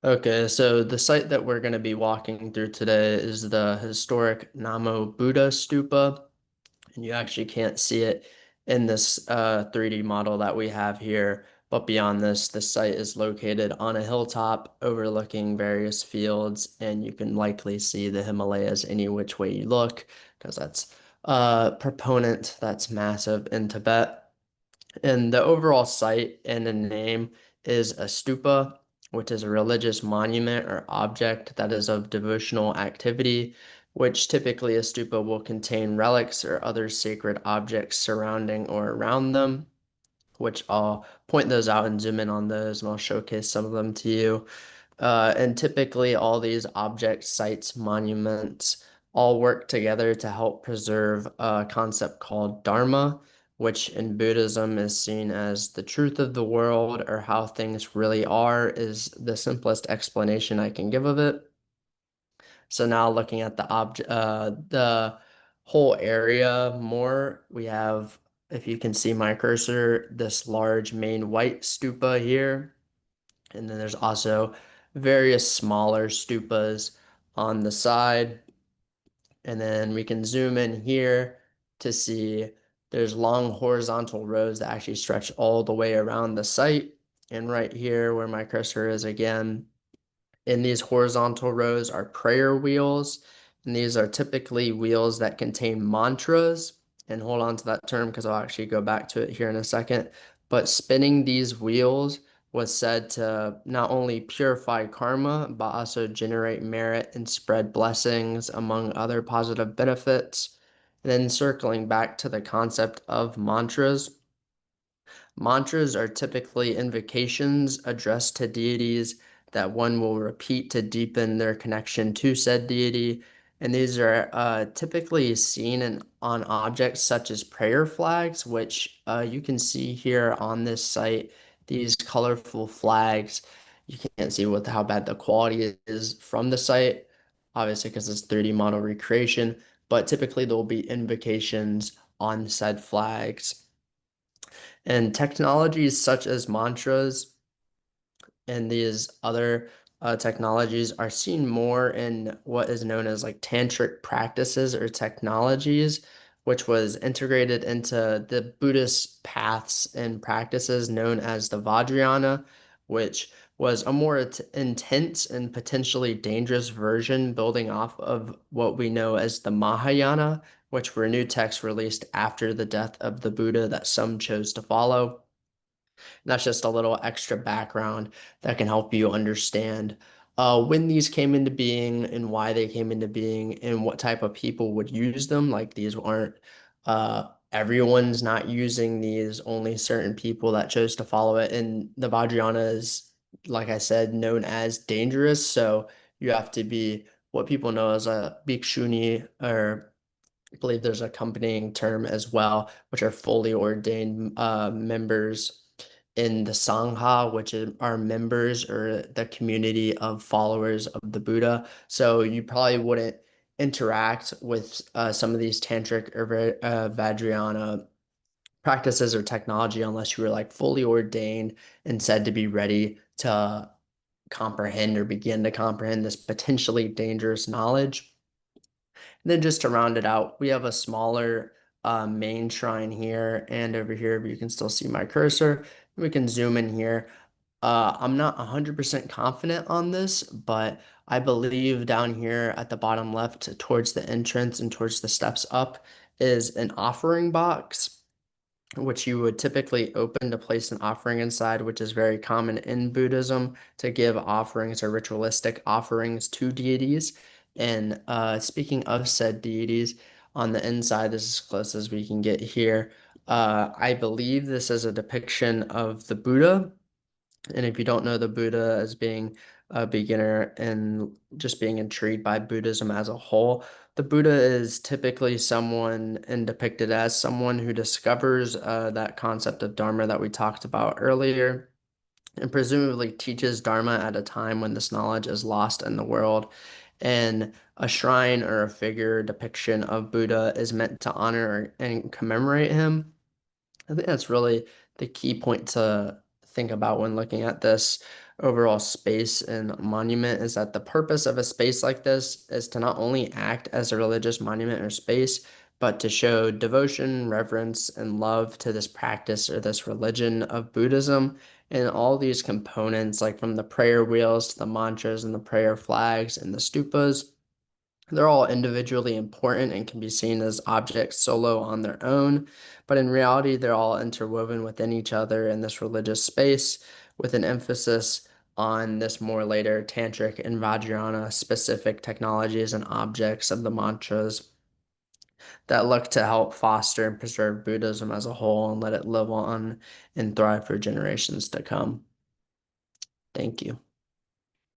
Okay, so the site that we're going to be walking through today is the historic Namo Buddha Stupa, and you actually can't see it in this 3D model that we have here. But beyond this, the site is located on a hilltop overlooking various fields, and you can likely see the Himalayas any which way you look, because that's a proponent that's massive in Tibet. And the overall site and the name is a stupa, which is a religious monument or object that is of devotional activity, which typically a stupa will contain relics or other sacred objects surrounding or around them, which I'll point those out and zoom in on those, and I'll showcase some of them to you. And typically, all these objects, sites, monuments all work together to help preserve a concept called Dharma, which in Buddhism is seen as the truth of the world or how things really are, is the simplest explanation I can give of it. So now looking at the whole area more, we have, if you can see my cursor, this large main white stupa here. And then there's also various smaller stupas on the side. And then we can zoom in here to see there's long horizontal rows that actually stretch all the way around the site. And right here where my cursor is again, in these horizontal rows are prayer wheels, and these are typically wheels that contain mantras. And hold on to that term because I'll actually go back to it here in a second. But spinning these wheels was said to not only purify karma, but also generate merit and spread blessings, among other positive benefits. And then circling back to the concept of mantras. Mantras are typically invocations addressed to deities that one will repeat to deepen their connection to said deity. And these are typically seen on objects such as prayer flags, which you can see here on this site. These colorful flags, you can't see how bad the quality is from the site, obviously because it's 3D model recreation, but typically there will be invocations on said flags. And technologies such as mantras and these other technologies are seen more in what is known as like tantric practices or technologies, which was integrated into the Buddhist paths and practices known as the Vajrayana, which was a more intense and potentially dangerous version building off of what we know as the Mahayana, which were new texts released after the death of the Buddha that some chose to follow. That's just a little extra background that can help you understand when these came into being and why they came into being and what type of people would use them. Like these aren't everyone's not using these, only certain people that chose to follow it. And the Vajrayana is, like I said, known as dangerous. So you have to be what people know as a bhikshuni, or I believe there's an accompanying term as well, which are fully ordained members in the Sangha, which are members or the community of followers of the Buddha. So you probably wouldn't interact with some of these tantric or Vajrayana practices or technology unless you were like fully ordained and said to be ready to comprehend or begin to comprehend this potentially dangerous knowledge. And then just to round it out, we have a smaller main shrine here, and over here you can still see my cursor. We can zoom in here. I'm not 100% confident on this, but I believe down here at the bottom left towards the entrance and towards the steps up is an offering box, which you would typically open to place an offering inside, which is very common in Buddhism to give offerings or ritualistic offerings to deities. And speaking of said deities, on the inside, this is as close as we can get here. I believe this is a depiction of the Buddha, and if you don't know the Buddha as being a beginner and just being intrigued by Buddhism as a whole, the Buddha is typically someone and depicted as someone who discovers that concept of Dharma that we talked about earlier, and presumably teaches Dharma at a time when this knowledge is lost in the world. And a shrine or a figure depiction of Buddha is meant to honor and commemorate him. I think that's really the key point to think about when looking at this. overall space and monument is that the purpose of a space like this is to not only act as a religious monument or space, but to show devotion, reverence, and love to this practice or this religion of Buddhism. And all these components, like from the prayer wheels to the mantras and the prayer flags and the stupas, they're all individually important and can be seen as objects solo on their own, but in reality, they're all interwoven within each other in this religious space, with an emphasis on this more later tantric and Vajrayana specific technologies and objects of the mantras that look to help foster and preserve Buddhism as a whole and let it live on and thrive for generations to come. Thank you.